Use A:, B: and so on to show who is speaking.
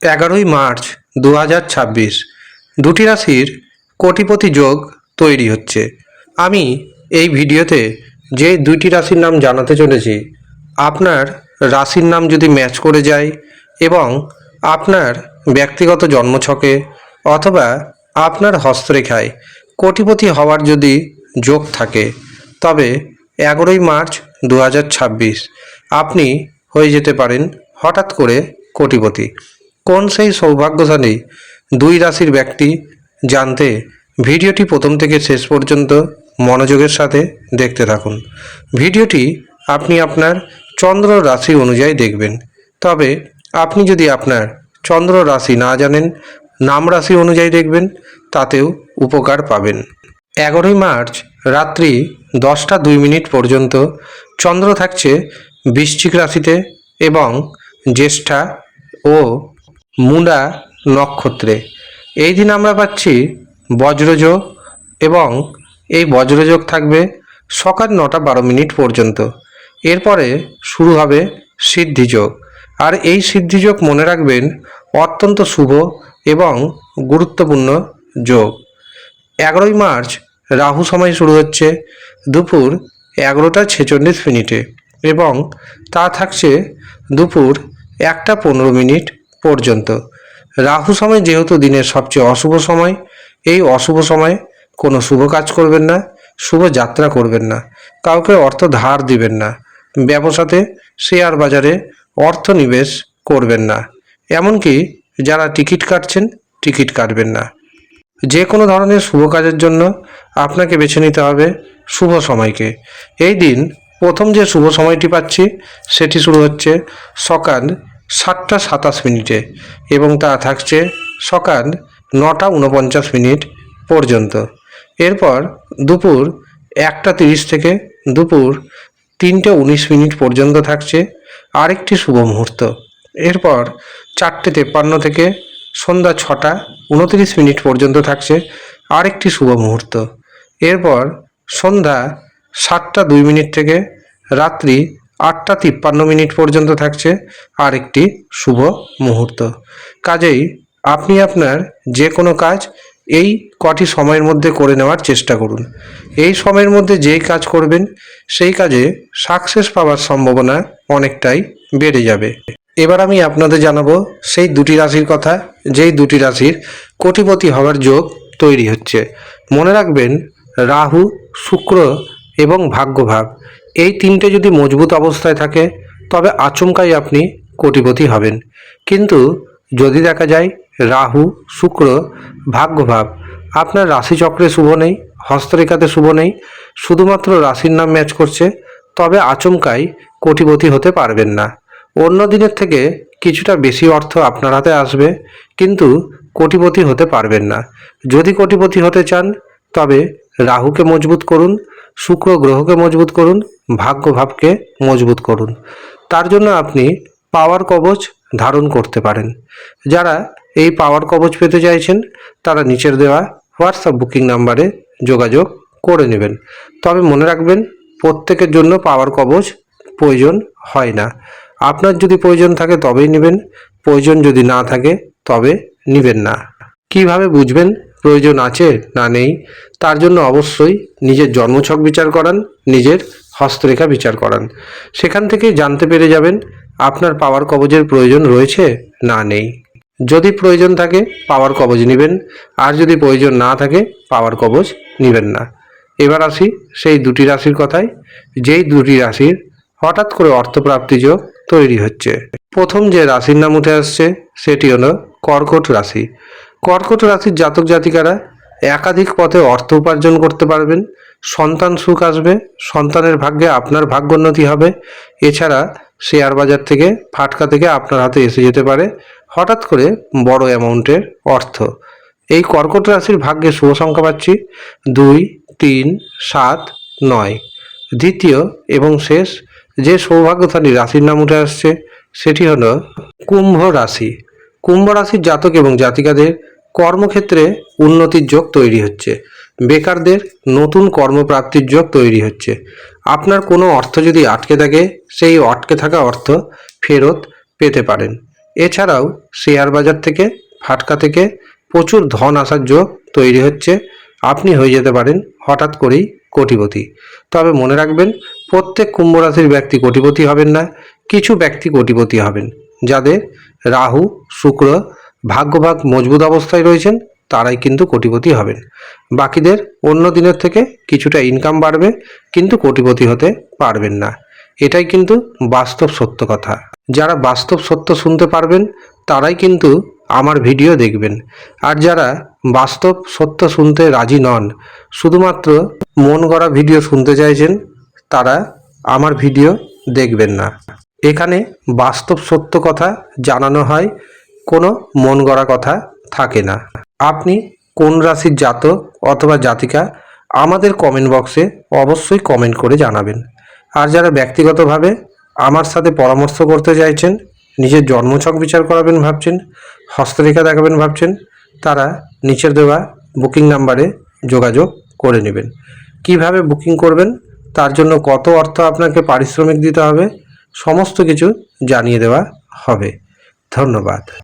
A: 11ই March 2026 দুটি রাশির কোটিপতি যোগ তৈরি হচ্ছে। আমি এই ভিডিওতে যে দুইটি রাশির নাম জানাতে চলেছি, আপনার রাশির নাম যদি ম্যাচ করে যায় এবং আপনার ব্যক্তিগত জন্মছকে অথবা আপনার হস্তরেখায় কোটিপতি হওয়ার যদি যোগ থাকে, তবে 11ই মার্চ 2026 আপনি হয়ে যেতে পারেন হঠাৎ করে কোটিপতি। কোন সেই সৌভাগ্যশালী দুই রাশির ব্যক্তি জানতে ভিডিওটি প্রথম থেকে শেষ পর্যন্ত মনোযোগের সাথে দেখতে থাকুন। ভিডিওটি আপনি আপনার চন্দ্র রাশি অনুযায়ী দেখবেন। তবে আপনি যদি আপনার চন্দ্র রাশি না জানেন, নাম রাশি অনুযায়ী দেখবেন, তাতেও উপকার পাবেন। 11ই মার্চ রাত্রি 10টা 2 মিনিট পর্যন্ত চন্দ্র থাকছে বৃশ্চিক রাশিতে এবং জ্যেষ্ঠা ও মূলা নক্ষত্রে। এই দিন আমরা পাচ্ছি বজ্রযোগ এবং এই বজ্রযোগ থাকবে সকাল 9টা 12 মিনিট পর্যন্ত। এরপরে শুরু হবে সিদ্ধিযোগ। আর এই সিদ্ধিযোগ মনে রাখবেন অত্যন্ত শুভ এবং গুরুত্বপূর্ণ যোগ। 11ই মার্চ রাহু সময় শুরু হচ্ছে দুপুর 11টা 46 মিনিটে এবং তা থাকছে দুপুর 1টা 15 মিনিট পর্যন্ত। রাহু সময় যেহেতু দিনের সবচেয়ে অশুভ সময়, এই অশুভ সময়ে কোনো শুভ কাজ করবেন না, শুভ যাত্রা করবেন না, কাউকে অর্থ ধার দিবেন না, ব্যবসাতে শেয়ার বাজারে অর্থ নিবেশ করবেন না, এমনকি যারা টিকিট কাটছেন টিকিট কাটবেন না। যে কোনো ধরনের শুভ কাজের জন্য আপনাকে বেছে নিতে হবে শুভ সময়কে। এই দিন প্রথম যে শুভ সময়টি পাচ্ছি সেটি শুরু হচ্ছে সকাল 7টা 27 মিনিটে এবং তা থাকছে সকাল 9টা 49 মিনিট পর্যন্ত। এরপর দুপুর 1টা 30 থেকে দুপুর 3টে 19 মিনিট পর্যন্ত থাকছে আরেকটি শুভ মুহূর্ত। এরপর 4টে 53 থেকে সন্ধ্যা 6টা 29 মিনিট পর্যন্ত থাকছে আরেকটি শুভ মুহূর্ত। এরপর সন্ধ্যা 7টা 2 মিনিট থেকে রাত্রি 8টা 53 মিনিট পর্যন্ত থাকছে আরেকটি শুভ মুহূর্ত। কাজেই আপনি আপনার যে কোনো কাজ এই কটি সময়ের মধ্যে করে নেওয়ার চেষ্টা করুন। এই সময়ের মধ্যে যেই কাজ করবেন সেই কাজে সাকসেস পাওয়ার সম্ভাবনা অনেকটাই বেড়ে যাবে। এবার আমি আপনাদের জানাবো সেই দুটি রাশির কথা, যেই দুটি রাশির কোটিপতি হওয়ার যোগ তৈরি হচ্ছে। মনে রাখবেন রাহু, শুক্র এবং ভাগ্যভাব এই তিনটে যদি মজবুত অবস্থায় থাকে তবে আচমকাই আপনি কোটিপতি হবেন। কিন্তু যদি দেখা যায় রাহু, শুক্র, ভাগ্যভাব আপনার রাশিচক্রে শুভ নেই, হস্তরেখাতে শুভ নেই, শুধুমাত্র রাশির নাম ম্যাচ করছে, তবে আচমকাই কোটিপতি হতে পারবেন না। অন্য দিনের থেকে কিছুটা বেশি অর্থ আপনার হাতে আসবে, কিন্তু কোটিপতি হতে পারবেন না। যদি কোটিপতি হতে চান তবে রাহুকে মজবুত করুন, শুক্র গ্রহকে মজবুত করুন, ভাগ্যভাবকে মজবুত করুন। তার জন্য আপনি পাওয়ার কবচ ধারণ করতে পারেন। যারা এই পাওয়ার কবচ পেতে চাইছেন তারা নিচের দেওয়া হোয়াটসঅ্যাপ বুকিং নাম্বারে যোগাযোগ করে নেবেন। তবে মনে রাখবেন প্রত্যেকের জন্য পাওয়ার কবচ প্রয়োজন হয় না। আপনার যদি প্রয়োজন থাকে তবেই নেবেন, প্রয়োজন যদি না থাকে তবে নেবেন না। কিভাবে বুঝবেন প্রয়োজন আছে না নেই? তার জন্য অবশ্যই নিজের জন্মছক বিচার করান, নিজের হস্তরেখা বিচার করান। সেখান থেকেই জানতে পেরে যাবেন আপনার পাওয়ার কবচের প্রয়োজন রয়েছে না নেই। যদি প্রয়োজন থাকে পাওয়ার কবচ নেবেন, আর যদি প্রয়োজন না থাকে পাওয়ার কবচ নেবেন না। এবার আসি সেই দুটি রাশির কথায়, যেই দুটি রাশির হঠাৎ করে অর্থপ্রাপ্তি যোগ তৈরি হচ্ছে। প্রথম যে রাশির নাম উঠে আসছে সেটি হলো কর্কট রাশি। কর্কট রাশির জাতক জাতিকারা একাধিক পথে অর্থ উপার্জন করতে পারবেন, সন্তান সুখ আসবে, সন্তানের ভাগ্যে আপনার ভাগ্যোন্নতি হবে। এছাড়া শেয়ার বাজার থেকে, ফাটকা থেকে আপনার হাতে এসে যেতে পারে হঠাৎ করে বড় অ্যামাউন্টের অর্থ। এই কর্কট রাশির ভাগ্যে শুভ সংখ্যা পাচ্ছি 2, 3, 7, 9। দ্বিতীয় এবং শেষ যে সৌভাগ্যশালী রাশির নাম উঠে আসছে সেটি হলো কুম্ভ রাশি। কুম্ভ রাশির জাতক এবং জাতিকাদের কর্মক্ষেত্রে উন্নতির যোগ তৈরি হচ্ছে, বেকারদের নতুন কর্মপ্রাপ্তির যোগ তৈরি হচ্ছে। আপনার কোনো অর্থ যদি আটকে থাকে সেই আটকে থাকা অর্থ ফেরত পেতে পারেন। এছাড়াও শেয়ার বাজার থেকে, ফাটকা থেকে প্রচুর ধন আসার যোগ তৈরি হচ্ছে। আপনি হয়ে যেতে পারেন হঠাৎ করেই কোটিপতি। তবে মনে রাখবেন, প্রত্যেক কুম্ভ রাশির ব্যক্তি কোটিপতি হবেন না। কিছু ব্যক্তি কোটিপতি হবেন যাদের রাহু শুক্র ভাগ্যভাগ মজবুত অবস্থায় রয়েছেন, তারাই কিন্তু কোটিপতি হবেন। বাকিদের অন্য দিনের থেকে কিছুটা ইনকাম বাড়বে, কিন্তু কোটিপতি হতে পারবেন না। এটাই কিন্তু বাস্তব সত্য কথা। যারা বাস্তব সত্য শুনতে পারবেন তারাই কিন্তু আমার ভিডিও দেখবেন। আর যারা বাস্তব সত্য শুনতে রাজি নন, শুধুমাত্র মন গড়া ভিডিও শুনতে চাইছেন, তারা আমার ভিডিও দেখবেন না। এখানে বাস্তব সত্য কথা জানানো হয়, কোনো মন গড়া কথা থাকে না। আপনি কোন রাশির জাতক অথবা জাতিকা আমাদের কমেন্ট বক্সে অবশ্যই কমেন্ট করে জানাবেন। আর যারা ব্যক্তিগতভাবে আমার সাথে পরামর্শ করতে চাইছেন, নিজের জন্মছক বিচার করাবেন ভাবছেন, হস্তরেখা দেখাবেন ভাবছেন, তারা নিচের দেওয়া বুকিং নাম্বারে যোগাযোগ করে নেবেন। কিভাবে বুকিং করবেন, তার জন্য কত অর্থ আপনাকে পারিশ্রমিক দিতে হবে, সমস্ত কিছু জানিয়ে দেওয়া হবে। ধন্যবাদ।